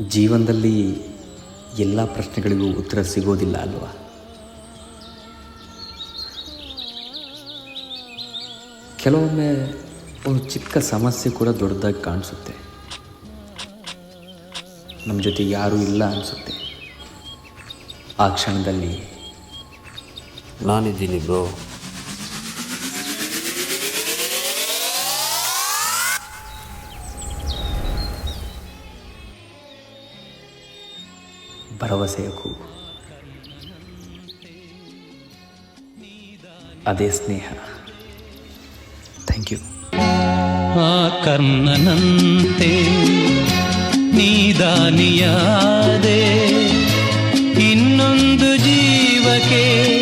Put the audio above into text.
ಜೀವನದಲ್ಲಿ ಎಲ್ಲ ಪ್ರಶ್ನೆಗಳಿಗೂ ಉತ್ತರ ಸಿಗೋದಿಲ್ಲ ಅಲ್ವಾ? ಕೆಲವೊಮ್ಮೆ ಒಂದು ಚಿಕ್ಕ ಸಮಸ್ಯೆ ಕೂಡ ದೊಡ್ಡದಾಗಿ ಕಾಣಿಸುತ್ತೆ. ನಮ್ಮ ಜೊತೆ ಯಾರೂ ಇಲ್ಲ ಅನಿಸುತ್ತೆ. ಆ ಕ್ಷಣದಲ್ಲಿ ನಾನಿದ್ದೀನಿ ಬ್ರೋ. ಭರವಸೆಯ ಕೂಗು, ಅದೇ ಸ್ನೇಹ. Thank you. ಆ ಕರ್ಣನಂತೆ ನೀದಾನಿಯಾದೆ ಇನ್ನೊಂದು ಜೀವಕ್ಕೆ